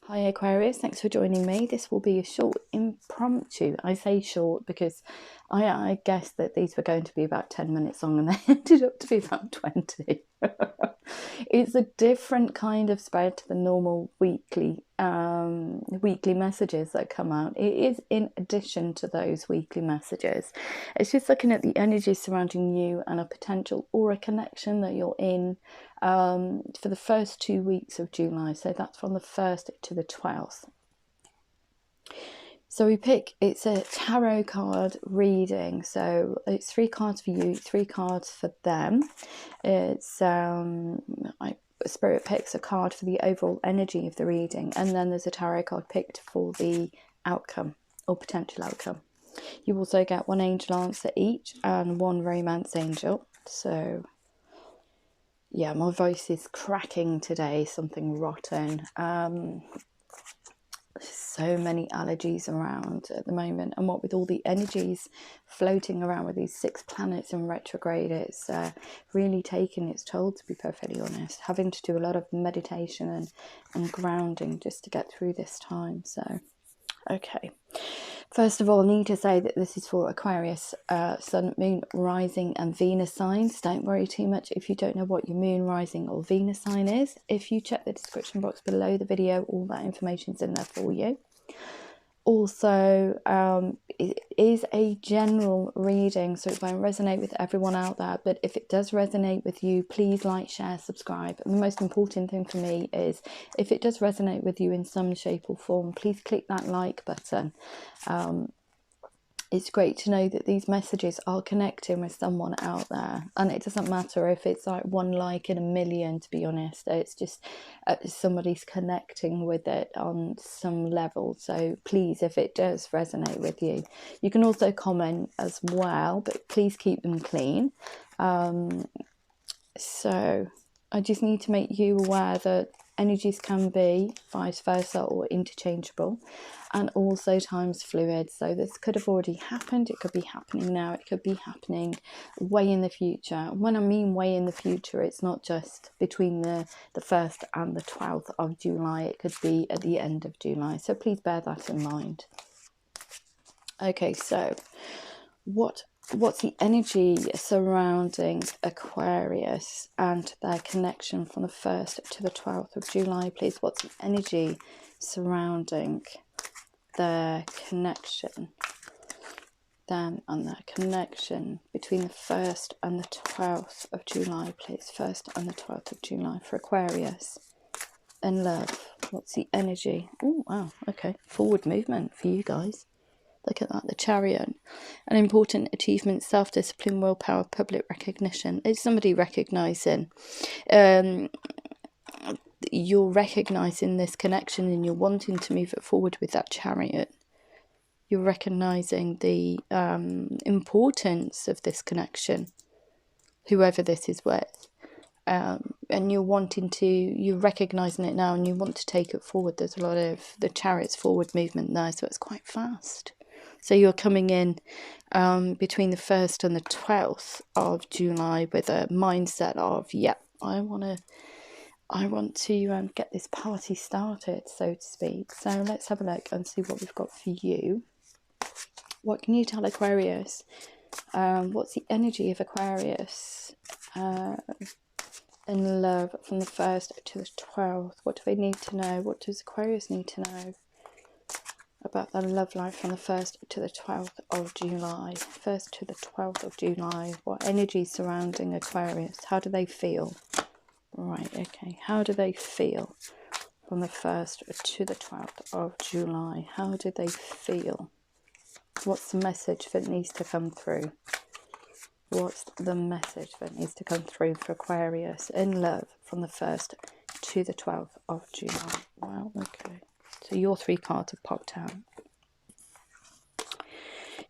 Hi Aquarius, thanks for joining me. This will be a short impromptu. I say short because I guessed that these were going to be about 10 minutes long and they ended up to be about 20. It's a different kind of spread to the normal weekly messages that come out. It is in addition to those weekly messages. It's just looking at the energy surrounding you and a potential aura connection that you're in for the first 2 weeks of July. So that's from the 1st to the 12th. So it's a tarot card reading. So it's 3 cards for you, 3 cards for them. It's Spirit picks a card for the overall energy of the reading, and then there's a tarot card picked for the outcome or potential outcome. You also get 1 angel answer each and 1 romance angel. So yeah, my voice is cracking today, something rotten. So many allergies around at the moment, and what with all the energies floating around with these 6 planets in retrograde, it's really taken its toll, to be perfectly honest. Having to do a lot of meditation and grounding just to get through this time. So okay, first of all, I need to say that this is for Aquarius, Sun, Moon, Rising and Venus signs. Don't worry too much if you don't know what your Moon, Rising or Venus sign is. If you check the description box below the video, all that information's in there for you. Also, it is a general reading, so it won't resonate with everyone out there, but if it does resonate with you, please like, share, subscribe. And the most important thing for me is, if it does resonate with you in some shape or form, please click that like button. It's great to know that these messages are connecting with someone out there, and it doesn't matter if it's like 1 like in a million, to be honest. It's just somebody's connecting with it on some level. So please, if it does resonate with you, you can also comment as well, but please keep them clean. So I just need to make you aware that energies can be vice versa or interchangeable, and also time's fluid. So this could have already happened, it could be happening now, it could be happening way in the future. When I mean way in the future, it's not just between the 1st and the 12th of July, it could be at the end of July. So please bear that in mind. Okay, so what's the energy surrounding Aquarius and their connection from the 1st to the 12th of July, please? What's the energy surrounding their connection, them and their connection between the 1st and the 12th of July, please? 1st and the 12th of July for Aquarius. And love, what's the energy? Oh, wow, okay. Forward movement for you guys. Look at that, the Chariot. An important achievement, self-discipline, willpower, public recognition. It's somebody recognising. You're recognising this connection and you're wanting to move it forward with that Chariot. You're recognising the importance of this connection, whoever this is with. And you're recognising it now and you want to take it forward. There's a lot of the Chariot's forward movement there, so it's quite fast. So you're coming in between the 1st and the 12th of July with a mindset of, yeah, I want to get this party started, so to speak. So let's have a look and see what we've got for you. What can you tell Aquarius? What's the energy of Aquarius in love from the 1st to the 12th? What do they need to know? What does Aquarius need to know about their love life from the 1st to the 12th of July? 1st to the 12th of July. What energy surrounding Aquarius? How do they feel? Right, okay. How do they feel from the 1st to the 12th of July? How do they feel? What's the message that needs to come through? What's the message that needs to come through for Aquarius in love from the 1st to the 12th of July? Wow, okay. So your 3 cards have popped out.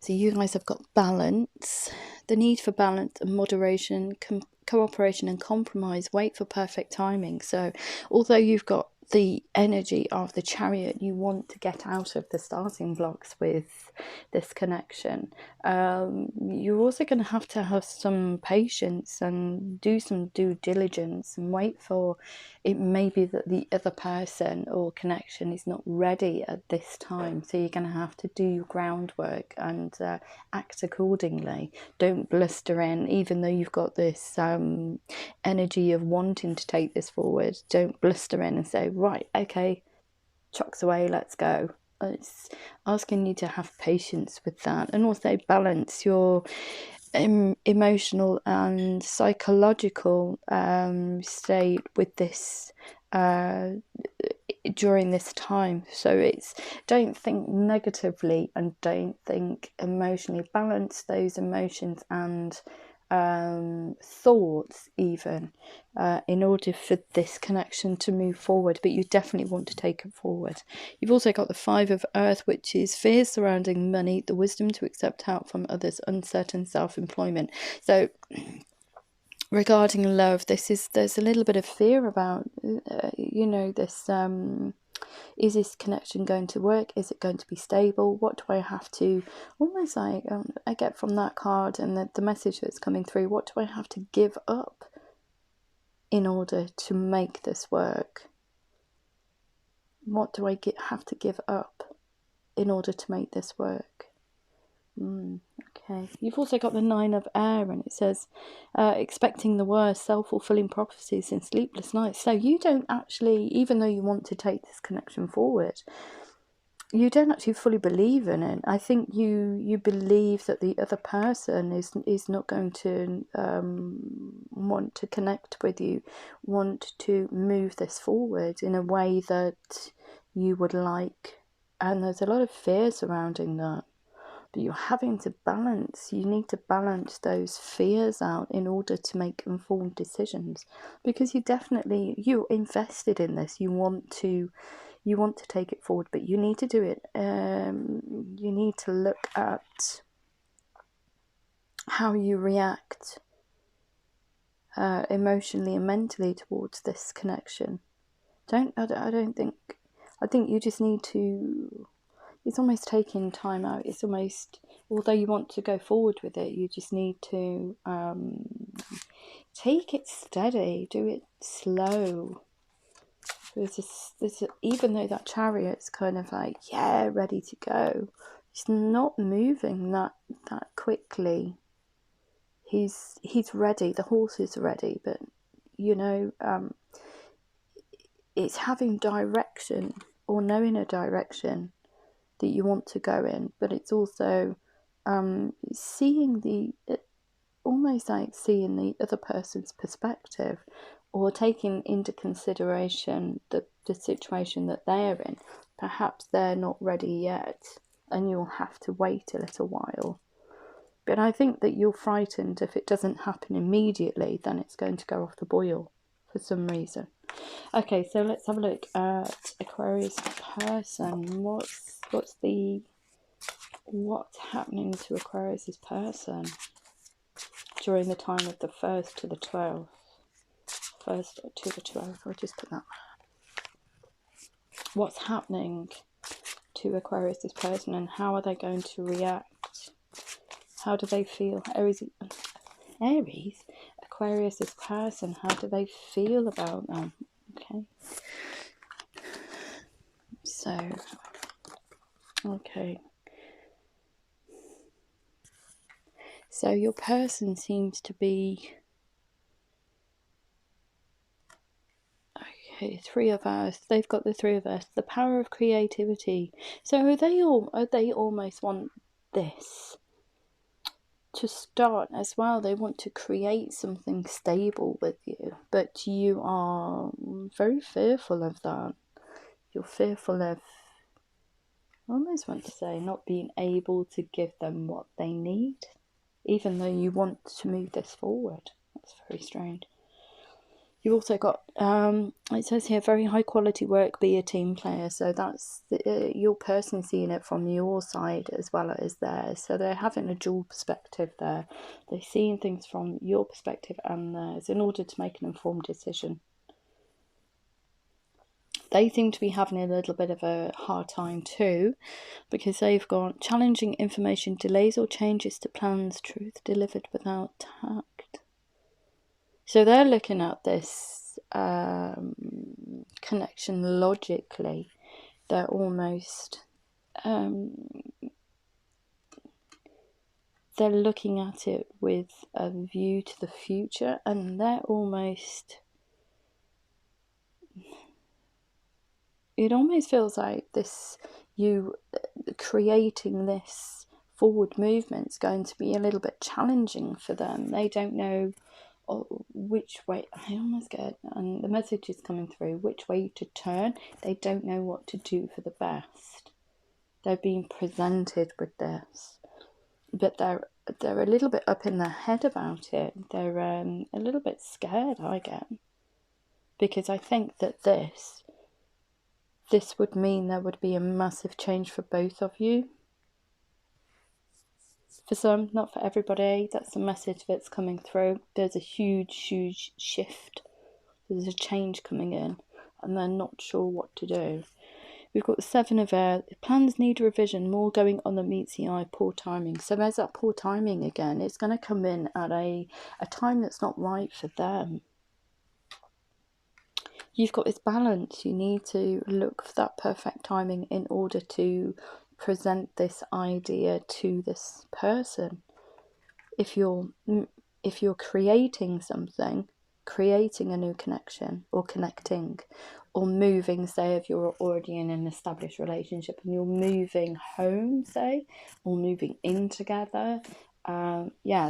So you guys have got balance, the need for balance and moderation, cooperation and compromise. Wait for perfect timing. So although you've got the energy of the Chariot. You want to get out of the starting blocks with this connection. You're also going to have some patience and do some due diligence and wait for it. May be that the other person or connection is not ready at this time, so you're going to have to do your groundwork and act accordingly. Don't bluster in, even though you've got this energy of wanting to take this forward. Don't bluster in and say, right, okay, chucks away, let's go. It's asking you to have patience with that, and also balance your emotional and psychological state with this during this time. So it's, don't think negatively and don't think emotionally. Balance those emotions and thoughts even in order for this connection to move forward, but you definitely want to take it forward. You've also got the Five of Earth, which is fears surrounding money, the wisdom to accept help from others, uncertain self-employment. So regarding love, there's a little bit of fear about this is this connection going to work? Is it going to be stable? What do I have to, almost like I get from that card and the message that's coming through, what do I have to give up in order to make this work? What do I have to give up in order to make this work? Okay. You've also got the Nine of Air, and it says expecting the worst, self-fulfilling prophecies and sleepless nights. So you don't actually, even though you want to take this connection forward, you don't actually fully believe in it. I think you believe that the other person is not going to want to connect with you, want to move this forward in a way that you would like, and there's a lot of fear surrounding that. But you're having to balance, you need to balance those fears out in order to make informed decisions, because you're invested in this. You want to take it forward, but you need to do it. You need to look at how you react emotionally and mentally towards this connection. I think you just need to, it's almost taking time out. It's almost, although you want to go forward with it, you just need to take it steady, do it slow. Even though that Chariot's kind of like, yeah, ready to go, he's not moving that quickly. He's ready, the horse is ready, but it's having direction or knowing a direction that you want to go in, but it's also almost like seeing the other person's perspective, or taking into consideration the situation that they're in. Perhaps they're not ready yet and you'll have to wait a little while. But I think that you're frightened if it doesn't happen immediately, then it's going to go off the boil for some reason. Okay, so let's have a look at Aquarius person. What's happening to Aquarius's person during the time of the 1st to the 12th? 1st to the 12th, I'll just put that. What's happening to Aquarius's person, and how are they going to react? How do they feel? Aries, Aquarius's person, how do they feel about them? Okay. So, okay. So your person seems to be, okay, Three of Earth. They've got the Three of Earth, the power of creativity. So they almost want this to start as well. They want to create something stable with you, but you are very fearful of that. You're fearful of, I almost want to say, not being able to give them what they need, even though you want to move this forward. That's very strange. You've also got, it says here, very high quality work, be a team player. So that's your person seeing it from your side as well as theirs. So they're having a dual perspective there. They're seeing things from your perspective and theirs in order to make an informed decision. they seem to be having a little bit of a hard time too, because they've got challenging information, delays or changes to plans, truth delivered without tact. So they're looking at this connection logically. They're almost they're looking at it with a view to the future, and they're almost, it almost feels like this, you creating this forward movement is going to be a little bit challenging for them. They don't know which way, I almost get, and the message is coming through, which way to turn. They don't know what to do for the best. They're being presented with this, but they're a little bit up in their head about it. They're a little bit scared, I get, because I think that this would mean there would be a massive change for both of you. For some, not for everybody. That's the message that's coming through. There's a huge shift. There's a change coming in, and they're not sure what to do. We've got the Seven of Air. Plans need revision. More going on than meets the eye. Poor timing. So there's that poor timing again. It's going to come in at a time that's not right for them. You've got this balance. You need to look for that perfect timing in order to present this idea to this person. If you're creating something, creating a new connection, or connecting, or moving, say if you're already in an established relationship and you're moving home, say, or moving in together,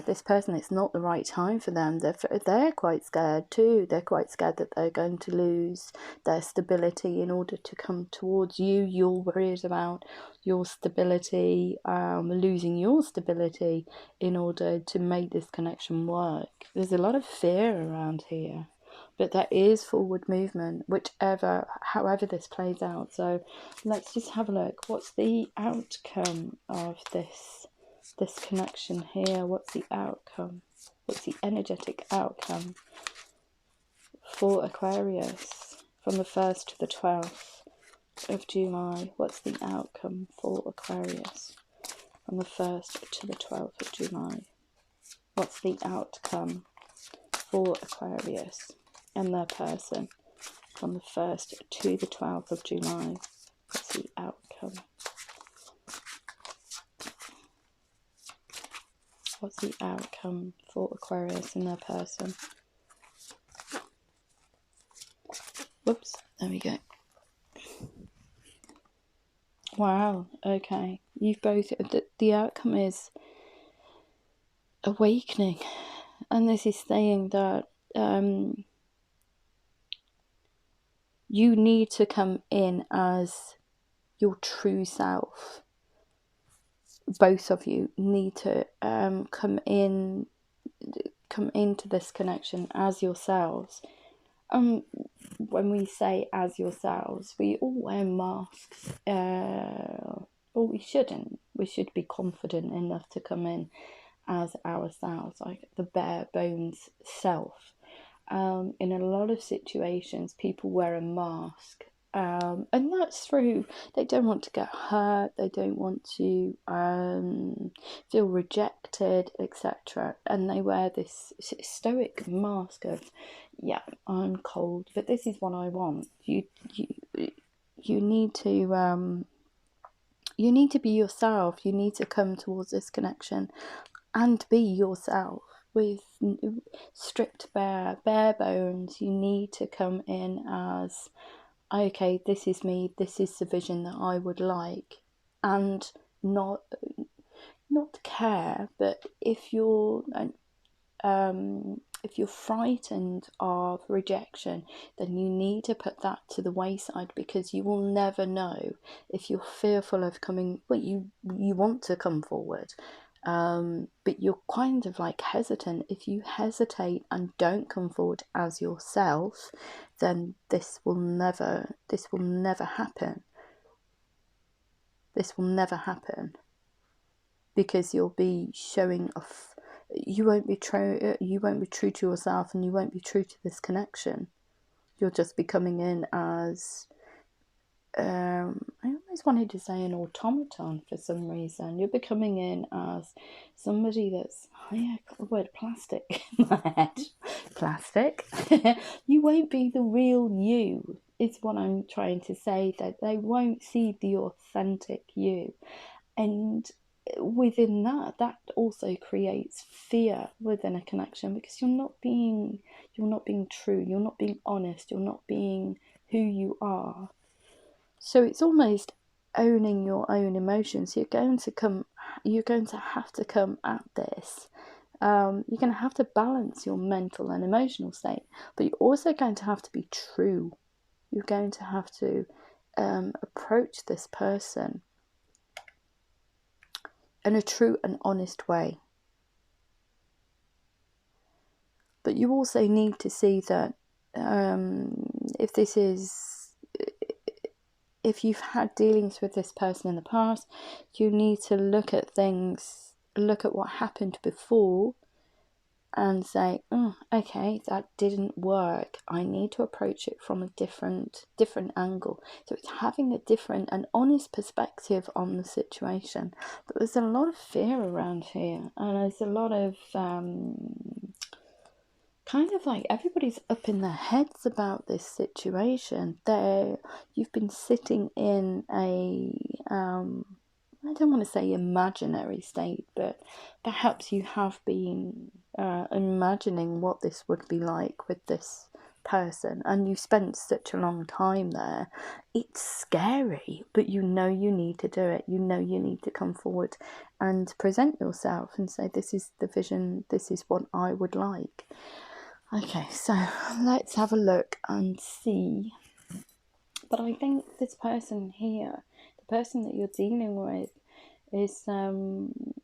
this person, it's not the right time for them. They're quite scared too. They're quite scared that they're going to lose their stability in order to come towards you. You're worried about your stability, losing your stability in order to make this connection work. There's a lot of fear around here, but there is forward movement, however this plays out. So let's just have a look. What's the outcome of this connection here? What's the outcome? What's the energetic outcome for Aquarius from the 1st to the 12th of July? What's the outcome for Aquarius from the 1st to the 12th of July? What's the outcome for Aquarius and their person from the 1st to the 12th of July? What's the outcome? What's the outcome for Aquarius and their person? Whoops, there we go. Wow, okay. You've both, the outcome is awakening. And this is saying that you need to come in as your true self. Both of you need to come into this connection as yourselves. When we say as yourselves, we all wear masks. Or we shouldn't. We should be confident enough to come in as ourselves, like the bare bones self. In a lot of situations, people wear a mask. And that's through, they don't want to get hurt, they don't want to feel rejected, etc. And they wear this stoic mask of, yeah, I'm cold, but this is what I want. You need to be yourself. You need to come towards this connection and be yourself with stripped bare bones. You need to come in as, okay, this is me, this is the vision that I would like, and not care. But if you're frightened of rejection, then you need to put that to the wayside, because you will never know if you're fearful of coming. Well, you want to come forward, but you're kind of like hesitant. If you hesitate and don't come forward as yourself, then this will never happen. This will never happen, because you'll be showing off. You won't be true to yourself, and you won't be true to this connection. You'll just be coming in as I almost wanted to say an automaton for some reason. You're becoming in as somebody that's, yeah, the word plastic in my head. Plastic. You won't be the real you, is what I'm trying to say, that they won't see the authentic you. And within that also creates fear within a connection, because you're not being true, you're not being honest, you're not being who you are. So it's almost owning your own emotions. You're going to have to come at this. You're going to have to balance your mental and emotional state, but you're also going to have to be true. You're going to have to approach this person in a true and honest way. But you also need to see that if you've had dealings with this person in the past, you need to look at what happened before and say, oh, okay, that didn't work. I need to approach it from a different angle. So it's having an honest perspective on the situation. But there's a lot of fear around here, and there's a lot of kind of like everybody's up in their heads about this situation. You've been sitting in a I don't want to say imaginary state, but perhaps you have been imagining what this would be like with this person, and you spent such a long time there. It's scary, but you know you need to do it. You know you need to come forward and present yourself and say, this is the vision, this is what I would like. Okay, so let's have a look and see. But I think this person here, the person that you're dealing with, is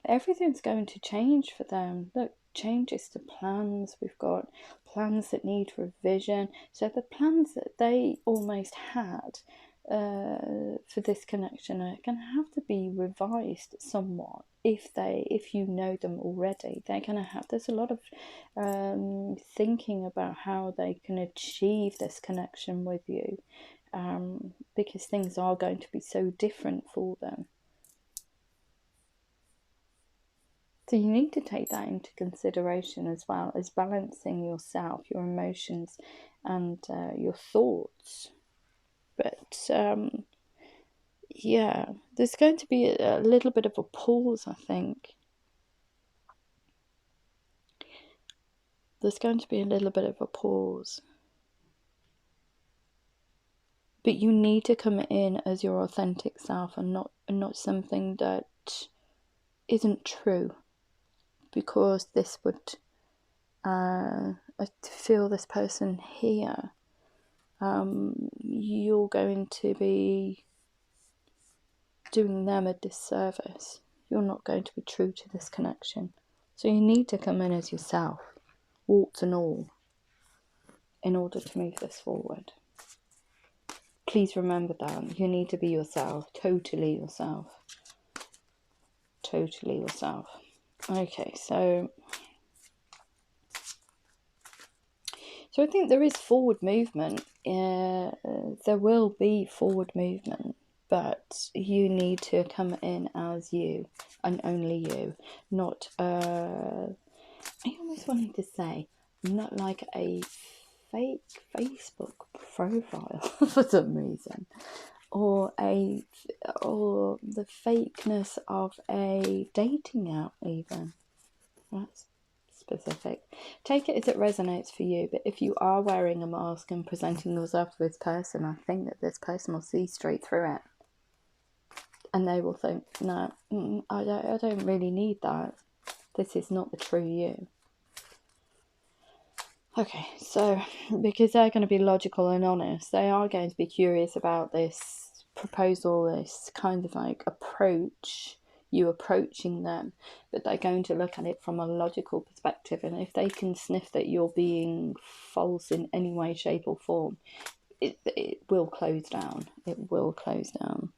everything's going to change for them. Look, changes to plans. We've got plans that need revision. So the plans that they almost had for this connection are going to have to be revised somewhat. If you know them already, there's a lot of thinking about how they can achieve this connection with you, because things are going to be so different for them. So you need to take that into consideration, as well as balancing yourself, your emotions, and your thoughts. But yeah, there's going to be a little bit of a pause, I think. There's going to be a little bit of a pause. But you need to come in as your authentic self, and not something that isn't true. Because this would, I feel this person here, you're going to be doing them a disservice. You're not going to be true to this connection. So you need to come in as yourself, warts and all, in order to move this forward. Please remember that. You need to be yourself, totally yourself. Totally yourself. Okay, so I think there is forward movement. There will be forward movement, but you need to come in as you, and only you. Not, I almost wanted to say, not like a fake Facebook profile for some reason, or the fakeness of a dating app even. That's specific. Take it as it resonates for you, but if you are wearing a mask and presenting yourself to this person, I think that this person will see straight through it, and they will think, no, I don't really need that. This is not the true you. Okay, so because they're going to be logical and honest, they are going to be curious about this proposal, this kind of like approach, you approaching them, but they're going to look at it from a logical perspective. And if they can sniff that you're being false in any way, shape or form, it will close down. It will close down.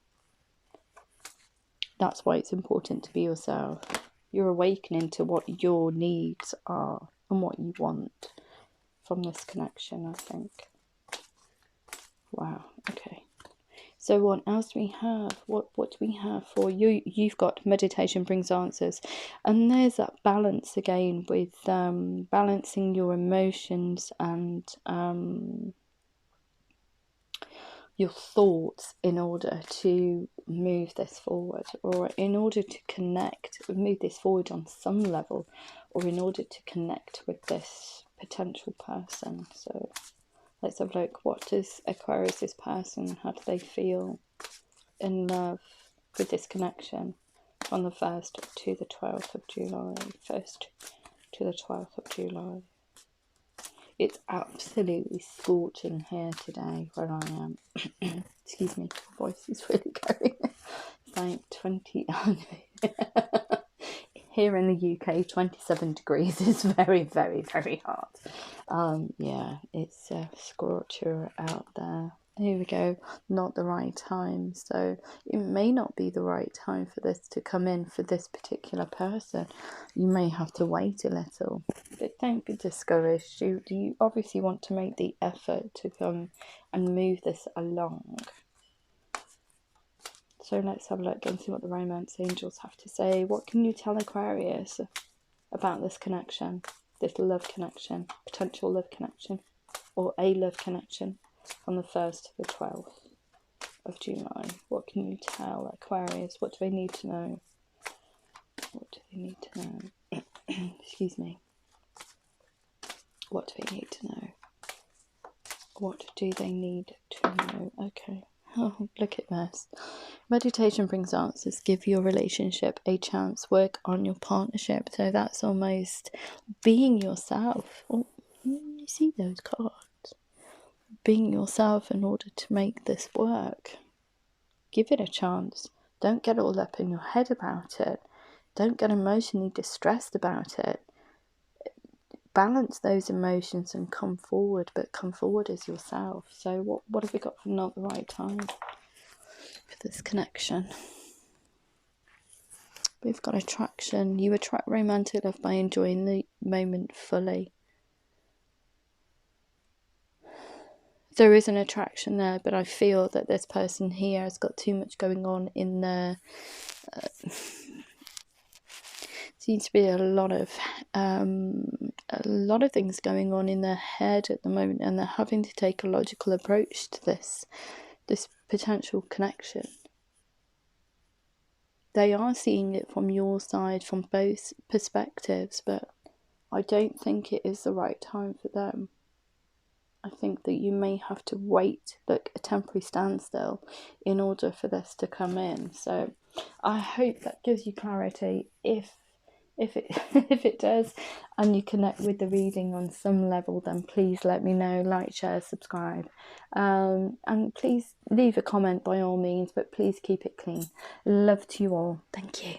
That's why it's important to be yourself. You're awakening to what your needs are and what you want from this connection, I think. Wow, okay. So what else do we have? What do we have for you? You've got meditation brings answers, and there's that balance again with balancing your emotions and your thoughts in order to move this forward, or in order to move this forward on some level, or in order to connect with this potential person. So let's have a look. What does Aquarius's person, how do they feel in love with this connection from the 1st to the 12th of July? 1st to the 12th of July. It's absolutely scorching here today where I am. Excuse me, my voice is really going. It's like 20. Here in the UK, 27 degrees is very, very, very hot. Yeah, it's a scorcher out there. Here we go, not the right time. So it may not be the right time for this to come in for this particular person. You may have to wait a little, but don't be discouraged. You obviously want to make the effort to come and move this along. So let's have a look and see what the romance angels have to say. What can you tell Aquarius about this connection, this love connection, potential love connection, or a love connection on the 1st to the 12th of July? What can you tell Aquarius? What do they need to know? What do they need to know? Excuse me. What do they need to know? What do they need to know? Okay. Oh, look at this. Meditation brings answers. Give your relationship a chance. Work on your partnership. So that's almost being yourself. Oh, you see those cards? Being yourself in order to make this work. Give it a chance. Don't get all up in your head about it. Don't get emotionally distressed about it. Balance those emotions and come forward, but come forward as yourself. So what have we got for not the right time for this connection? We've got attraction. You attract romantic love by enjoying the moment fully. There is an attraction there, but I feel that this person here has got too much going on in their seems to be a lot of things going on in their head at the moment, and they're having to take a logical approach to this potential connection. They are seeing it from your side, from both perspectives, but I don't think it is the right time for them. I think that you may have to wait, like a temporary standstill, in order for this to come in. So I hope that gives you clarity. If it does, and you connect with the reading on some level, then please let me know. Like, share, subscribe, and please leave a comment by all means, but please keep it clean. Love to you all. Thank you.